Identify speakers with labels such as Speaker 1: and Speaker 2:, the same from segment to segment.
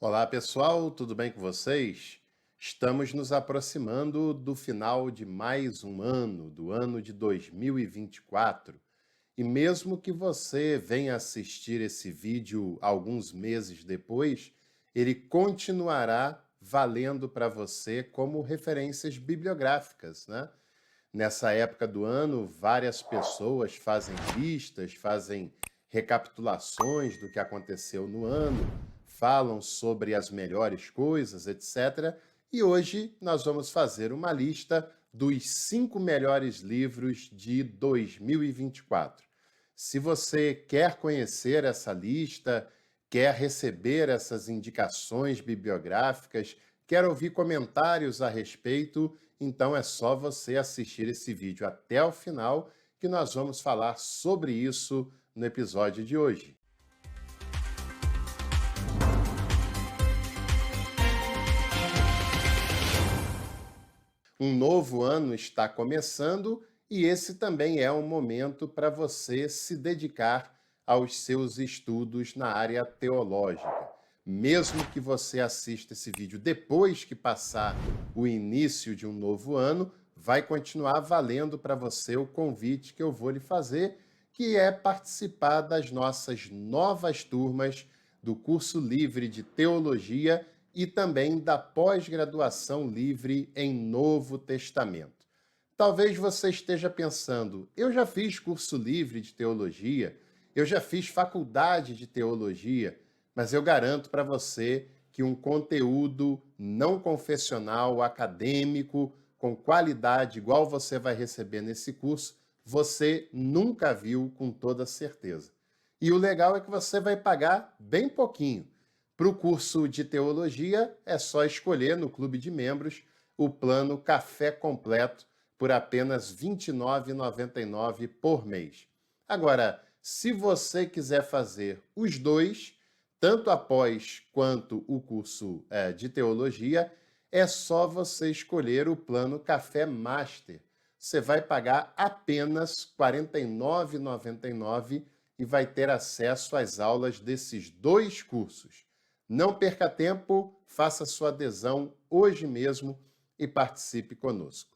Speaker 1: Olá pessoal, tudo bem com vocês? Estamos nos aproximando do final de mais um ano, do ano de 2024. E mesmo que você venha assistir esse vídeo alguns meses depois, ele continuará valendo para você como referências bibliográficas, né? Nessa época do ano, várias pessoas fazem listas, fazem recapitulações do que aconteceu no ano, falam sobre as melhores coisas, etc. E hoje nós vamos fazer uma lista dos 5 melhores livros de 2024. Se você quer conhecer essa lista, quer receber essas indicações bibliográficas, quer ouvir comentários a respeito, então é só você assistir esse vídeo até o final, que nós vamos falar sobre isso no episódio de hoje. Um novo ano está começando e esse também é um momento para você se dedicar aos seus estudos na área teológica. Mesmo que você assista esse vídeo depois que passar o início de um novo ano, vai continuar valendo para você o convite que eu vou lhe fazer, que é participar das nossas novas turmas do curso livre de teologia e também da pós-graduação livre em Novo Testamento. Talvez você esteja pensando, eu já fiz curso livre de teologia, eu já fiz faculdade de teologia, mas eu garanto para você que um conteúdo não confessional, acadêmico, com qualidade igual você vai receber nesse curso, você nunca viu com toda certeza. E o legal é que você vai pagar bem pouquinho. Para o curso de teologia, é só escolher no clube de membros o plano Café Completo por apenas R$ 29,99 por mês. Agora, se você quiser fazer os dois, tanto após quanto o curso de teologia, é só você escolher o plano Café Master. Você vai pagar apenas R$ 49,99 e vai ter acesso às aulas desses dois cursos. Não perca tempo, faça sua adesão hoje mesmo e participe conosco.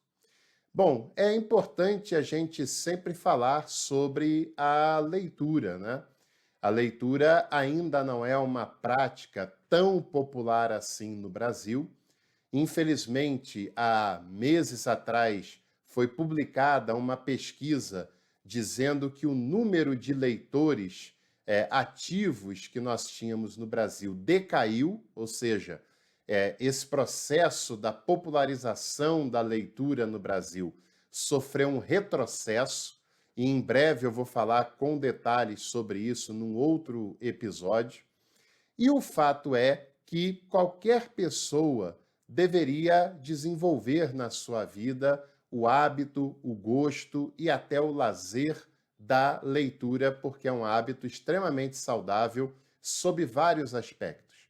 Speaker 1: Bom, é importante a gente sempre falar sobre a leitura, né? A leitura ainda não é uma prática tão popular assim no Brasil. Infelizmente, há meses atrás foi publicada uma pesquisa dizendo que o número de leitores ativos que nós tínhamos no Brasil decaiu, ou seja, esse processo da popularização da leitura no Brasil sofreu um retrocesso, e em breve eu vou falar com detalhes sobre isso num outro episódio. E o fato é que qualquer pessoa deveria desenvolver na sua vida o hábito, o gosto e até o lazer da leitura, porque é um hábito extremamente saudável sob vários aspectos.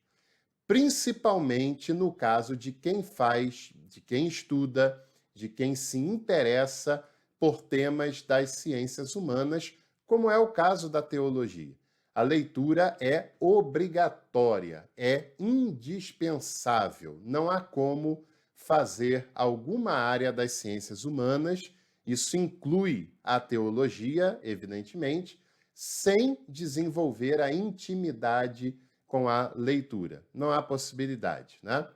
Speaker 1: Principalmente no caso de quem faz, de quem estuda, de quem se interessa por temas das ciências humanas, como é o caso da teologia. A leitura é obrigatória, é indispensável. Não há como fazer alguma área das ciências humanas, isso inclui a teologia, evidentemente, sem desenvolver a intimidade com a leitura. Não há possibilidade, né?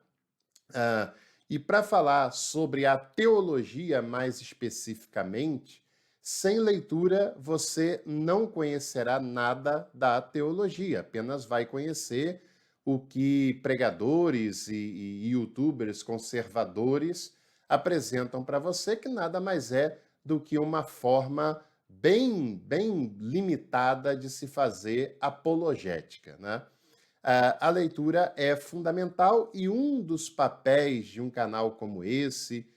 Speaker 1: E para falar sobre a teologia mais especificamente, sem leitura você não conhecerá nada da teologia, apenas vai conhecer o que pregadores e youtubers conservadores apresentam para você, que nada mais é do que uma forma bem limitada de se fazer apologética, né? A leitura é fundamental e um dos papéis de um canal como esse,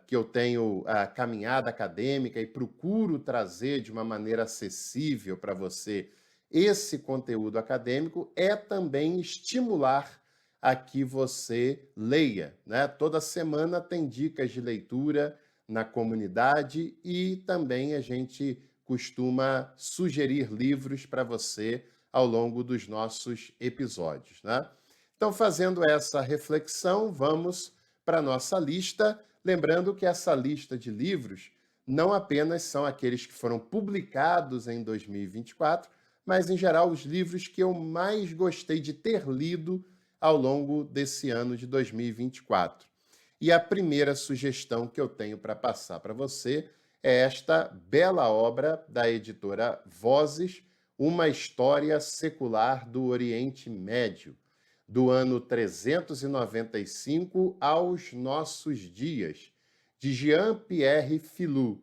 Speaker 1: que eu tenho a caminhada acadêmica e procuro trazer de uma maneira acessível para você esse conteúdo acadêmico, é também estimular a que você leia, né? Toda semana tem dicas de leitura na comunidade e também a gente costuma sugerir livros para você ao longo dos nossos episódios, né? Então, fazendo essa reflexão, vamos para a nossa lista, lembrando que essa lista de livros não apenas são aqueles que foram publicados em 2024, mas, em geral, os livros que eu mais gostei de ter lido ao longo desse ano de 2024. E a primeira sugestão que eu tenho para passar para você é esta bela obra da editora Vozes, Uma História Secular do Oriente Médio, do ano 395 aos nossos dias, de Jean-Pierre Filou.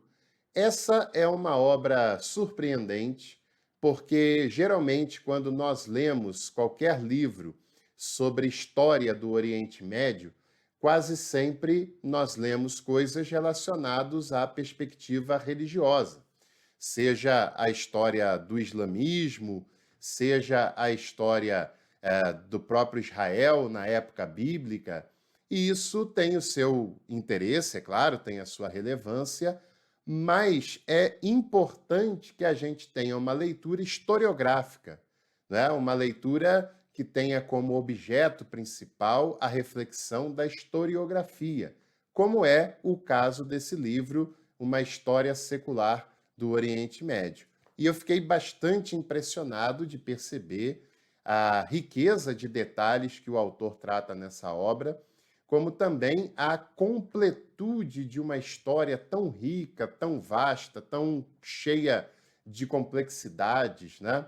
Speaker 1: Essa é uma obra surpreendente, porque geralmente quando nós lemos qualquer livro sobre história do Oriente Médio, quase sempre nós lemos coisas relacionadas à perspectiva religiosa, seja a história do islamismo, seja a história do próprio Israel na época bíblica, e isso tem o seu interesse, é claro, tem a sua relevância, mas é importante que a gente tenha uma leitura historiográfica, né? Uma leitura que tenha como objeto principal a reflexão da historiografia, como é o caso desse livro, Uma História Secular do Oriente Médio. E eu fiquei bastante impressionado de perceber a riqueza de detalhes que o autor trata nessa obra, como também a completude de uma história tão rica, tão vasta, tão cheia de complexidades, né?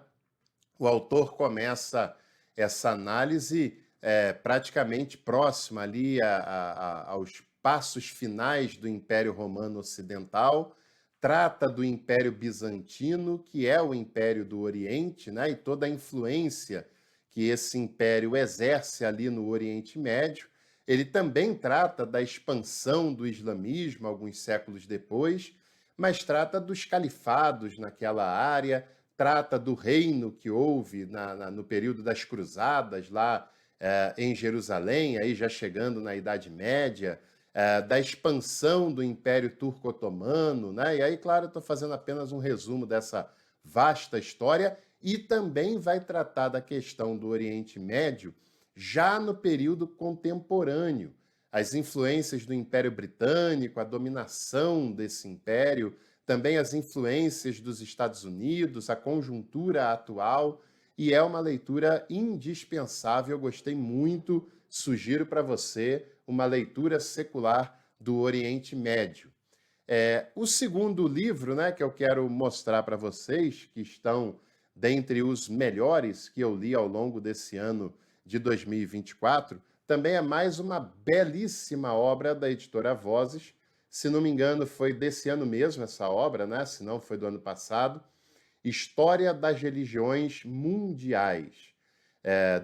Speaker 1: O autor começa essa análise praticamente próxima ali aos passos finais do Império Romano Ocidental, trata do Império Bizantino, que é o Império do Oriente, né, e toda a influência que esse império exerce ali no Oriente Médio. Ele também trata da expansão do islamismo alguns séculos depois, mas trata dos califados naquela área, trata do reino que houve no período das cruzadas lá em Jerusalém, aí já chegando na Idade Média, da expansão do Império Turco-Otomano, né? E aí, claro, estou fazendo apenas um resumo dessa vasta história, e também vai tratar da questão do Oriente Médio já no período contemporâneo, as influências do Império Britânico, a dominação desse império, também as influências dos Estados Unidos, a conjuntura atual, e é uma leitura indispensável. Eu gostei muito, sugiro para você uma leitura secular do Oriente Médio. O segundo livro, né, que eu quero mostrar para vocês, que estão dentre os melhores que eu li ao longo desse ano de 2024, também é mais uma belíssima obra da editora Vozes. Se não me engano, foi desse ano mesmo essa obra, né? Se não, foi do ano passado. História das Religiões Mundiais,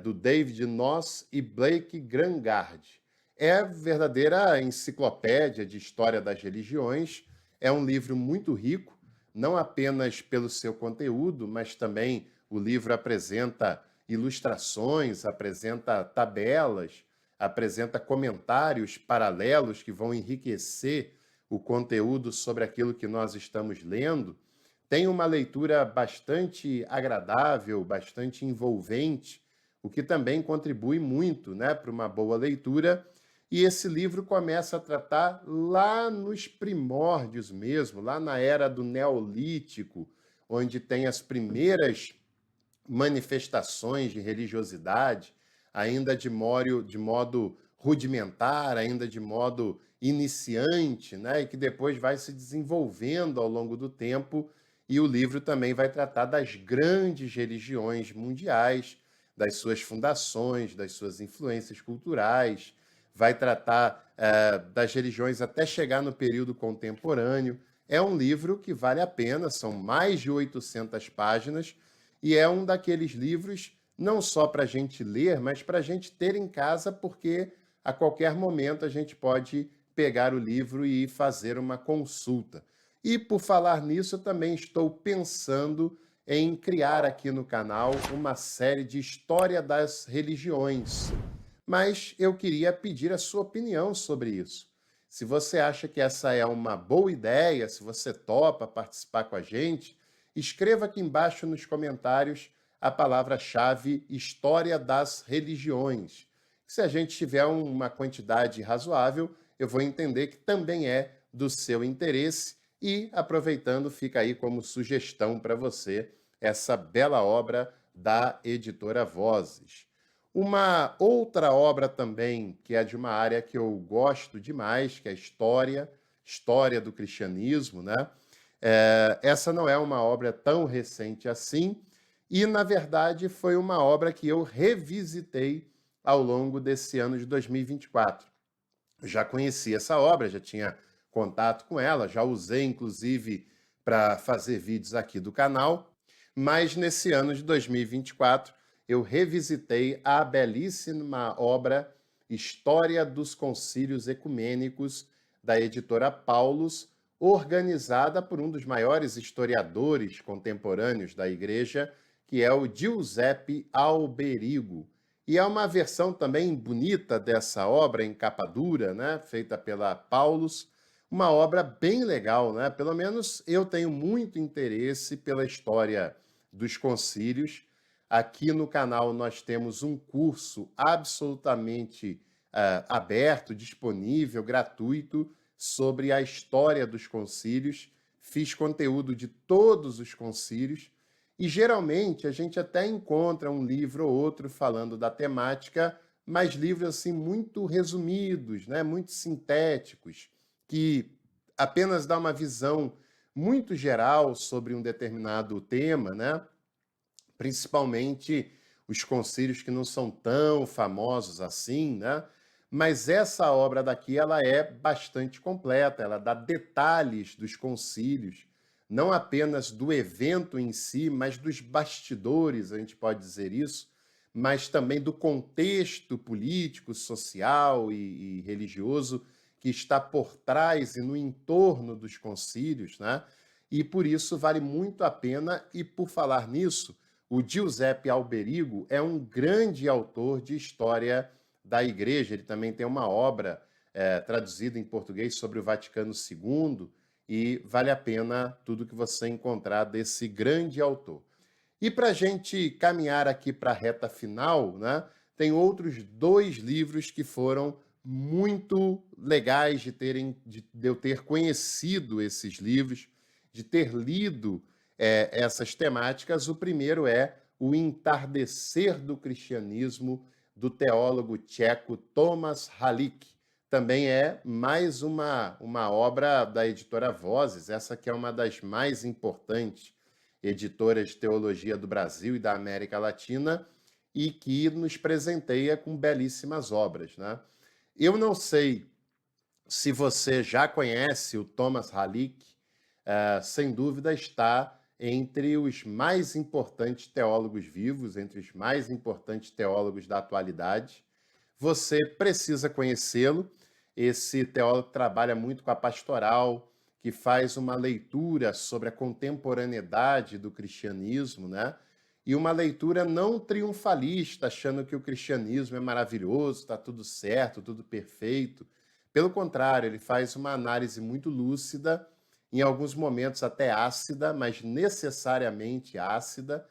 Speaker 1: do David Noss e Blake Grangard. É verdadeira enciclopédia de história das religiões, é um livro muito rico, não apenas pelo seu conteúdo, mas também o livro apresenta ilustrações, apresenta tabelas, apresenta comentários paralelos que vão enriquecer o conteúdo sobre aquilo que nós estamos lendo. Tem uma leitura bastante agradável, bastante envolvente, o que também contribui muito, né, para uma boa leitura. E esse livro começa a tratar lá nos primórdios mesmo, lá na era do Neolítico, onde tem as primeiras manifestações de religiosidade, ainda de modo rudimentar, ainda de modo iniciante, né? E que depois vai se desenvolvendo ao longo do tempo. E o livro também vai tratar das grandes religiões mundiais, das suas fundações, das suas influências culturais, vai tratar das religiões até chegar no período contemporâneo. É um livro que vale a pena, são mais de 800 páginas, e é um daqueles livros não só para a gente ler, mas para a gente ter em casa, porque a qualquer momento a gente pode pegar o livro e fazer uma consulta. E por falar nisso, eu também estou pensando em criar aqui no canal uma série de História das Religiões. Mas eu queria pedir a sua opinião sobre isso. Se você acha que essa é uma boa ideia, se você topa participar com a gente, escreva aqui embaixo nos comentários a palavra-chave História das Religiões. Se a gente tiver uma quantidade razoável, eu vou entender que também é do seu interesse e, aproveitando, fica aí como sugestão para você essa bela obra da editora Vozes. Uma outra obra também, que é de uma área que eu gosto demais, que é a história do cristianismo, né? Essa não é uma obra tão recente assim, e, na verdade, foi uma obra que eu revisitei ao longo desse ano de 2024. Eu já conhecia essa obra, já tinha contato com ela, já usei, inclusive, para fazer vídeos aqui do canal, mas nesse ano de 2024 eu revisitei a belíssima obra História dos Concílios Ecumênicos, da editora Paulus, organizada por um dos maiores historiadores contemporâneos da Igreja, que é o Giuseppe Alberigo. E é uma versão também bonita dessa obra em capa dura, né, feita pela Paulus, uma obra bem legal, né? Pelo menos eu tenho muito interesse pela história dos concílios. Aqui no canal nós temos um curso absolutamente aberto, disponível, gratuito, sobre a história dos concílios. Fiz conteúdo de todos os concílios e geralmente a gente até encontra um livro ou outro falando da temática, mas livros assim muito resumidos, né, muito sintéticos, que apenas dá uma visão muito geral sobre um determinado tema, né? Principalmente os concílios que não são tão famosos assim, né? Mas essa obra daqui ela é bastante completa, ela dá detalhes dos concílios, não apenas do evento em si, mas dos bastidores, a gente pode dizer isso, mas também do contexto político, social e religioso que está por trás e no entorno dos concílios, né? E por isso vale muito a pena. E por falar nisso, o Giuseppe Alberigo é um grande autor de história da Igreja. Ele também tem uma obra traduzida em português sobre o Vaticano II e vale a pena tudo que você encontrar desse grande autor. E para a gente caminhar aqui para a reta final, né, tem outros dois livros que foram muito legais de eu ter conhecido esses livros, de ter lido essas temáticas. O primeiro é O Entardecer do Cristianismo, do teólogo tcheco Tomáš Halík. Também é mais uma obra da editora Vozes, essa que é uma das mais importantes editoras de teologia do Brasil e da América Latina, e que nos presenteia com belíssimas obras, né? Eu não sei se você já conhece o Tomáš Halík, sem dúvida está entre os mais importantes teólogos vivos, entre os mais importantes teólogos da atualidade. Você precisa conhecê-lo. Esse teólogo trabalha muito com a pastoral, que faz uma leitura sobre a contemporaneidade do cristianismo, né? E uma leitura não triunfalista, achando que o cristianismo é maravilhoso, está tudo certo, tudo perfeito. Pelo contrário, ele faz uma análise muito lúcida, em alguns momentos até ácida, mas necessariamente ácida.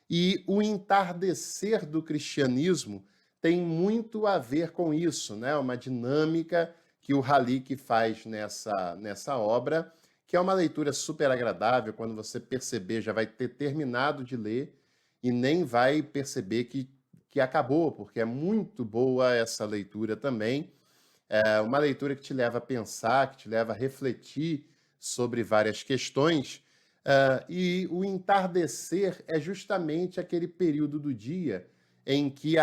Speaker 1: E o entardecer do cristianismo tem muito a ver com isso, né? Uma dinâmica que o Halík faz nessa obra, que é uma leitura super agradável. Quando você perceber, já vai ter terminado de ler e nem vai perceber que acabou, porque é muito boa essa leitura também. É uma leitura que te leva a pensar, que te leva a refletir sobre várias questões. E o entardecer é justamente aquele período do dia em que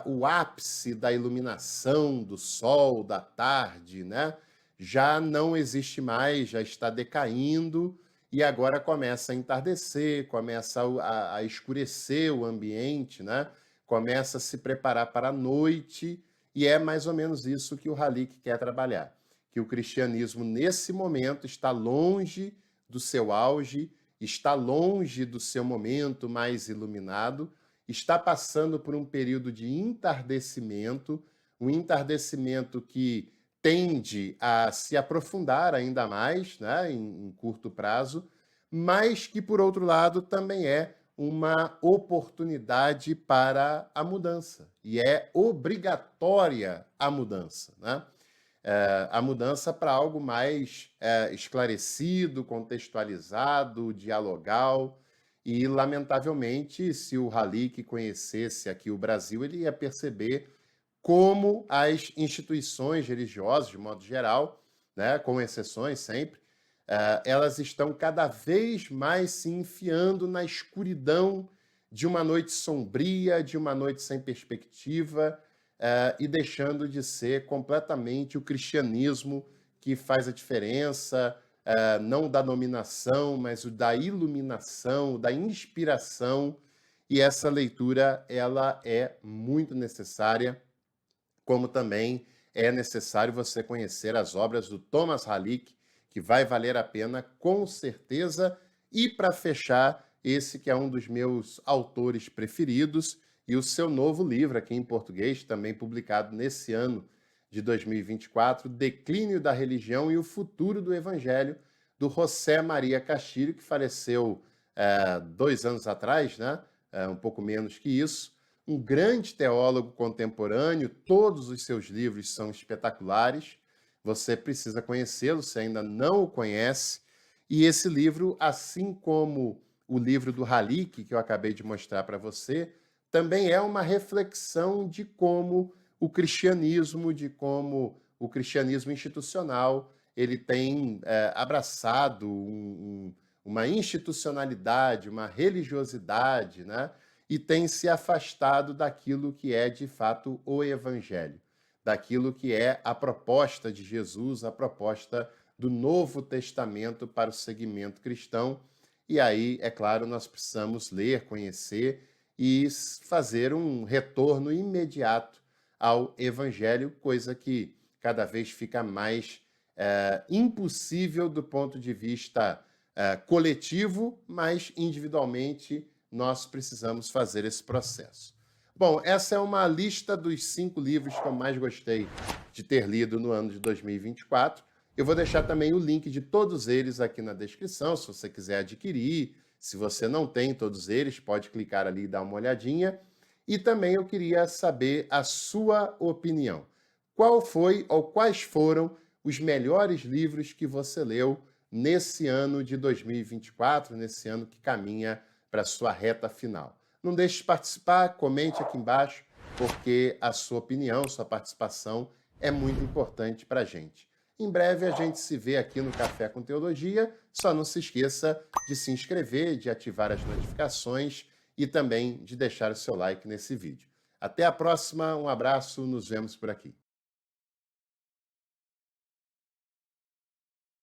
Speaker 1: o ápice da iluminação do sol, da tarde, né, já não existe mais, já está decaindo, e agora começa a entardecer, começa a escurecer o ambiente, né, começa a se preparar para a noite, e é mais ou menos isso que o Halík quer trabalhar, que o cristianismo, nesse momento, está longe do seu auge, está longe do seu momento mais iluminado, está passando por um período de entardecimento, um entardecimento que tende a se aprofundar ainda mais, né, em curto prazo, mas que, por outro lado, também é uma oportunidade para a mudança. e é obrigatória a mudança, né? A mudança para algo mais esclarecido, contextualizado, dialogal. E, lamentavelmente, se o Halik conhecesse aqui o Brasil, ele ia perceber como as instituições religiosas, de modo geral, né, com exceções sempre, elas estão cada vez mais se enfiando na escuridão de uma noite sombria, de uma noite sem perspectiva, e deixando de ser completamente o cristianismo que faz a diferença, não da dominação, mas o da iluminação, da inspiração. E essa leitura ela é muito necessária, como também é necessário você conhecer as obras do Thomas Halik, que vai valer a pena com certeza. E para fechar, esse que é um dos meus autores preferidos e o seu novo livro aqui em português, também publicado nesse ano de 2024, Declínio da Religião e o Futuro do Evangelho, do José Maria Castilho, que faleceu 2 anos atrás, né? Um pouco menos que isso. Um grande teólogo contemporâneo, todos os seus livros são espetaculares. Você precisa conhecê-lo, se ainda não o conhece. E esse livro, assim como o livro do Halik, que eu acabei de mostrar para você, também é uma reflexão de como o cristianismo institucional, ele tem abraçado uma institucionalidade, uma religiosidade, né? E tem se afastado daquilo que é, de fato, o Evangelho, daquilo que é a proposta de Jesus, a proposta do Novo Testamento para o segmento cristão. E aí, é claro, nós precisamos ler, conhecer e fazer um retorno imediato ao Evangelho, coisa que cada vez fica mais impossível do ponto de vista coletivo, mas individualmente nós precisamos fazer esse processo. Bom, essa é uma lista dos 5 livros que eu mais gostei de ter lido no ano de 2024. Eu vou deixar também o link de todos eles aqui na descrição, se você quiser adquirir. Se você não tem todos eles, pode clicar ali e dar uma olhadinha. E também eu queria saber a sua opinião. Qual foi ou quais foram os melhores livros que você leu nesse ano de 2024, nesse ano que caminha para a sua reta final? Não deixe de participar, comente aqui embaixo, porque a sua opinião, sua participação é muito importante para a gente. Em breve a gente se vê aqui no Café com Teologia. Só não se esqueça de se inscrever, de ativar as notificações e também de deixar o seu like nesse vídeo. Até a próxima, um abraço, nos vemos por aqui.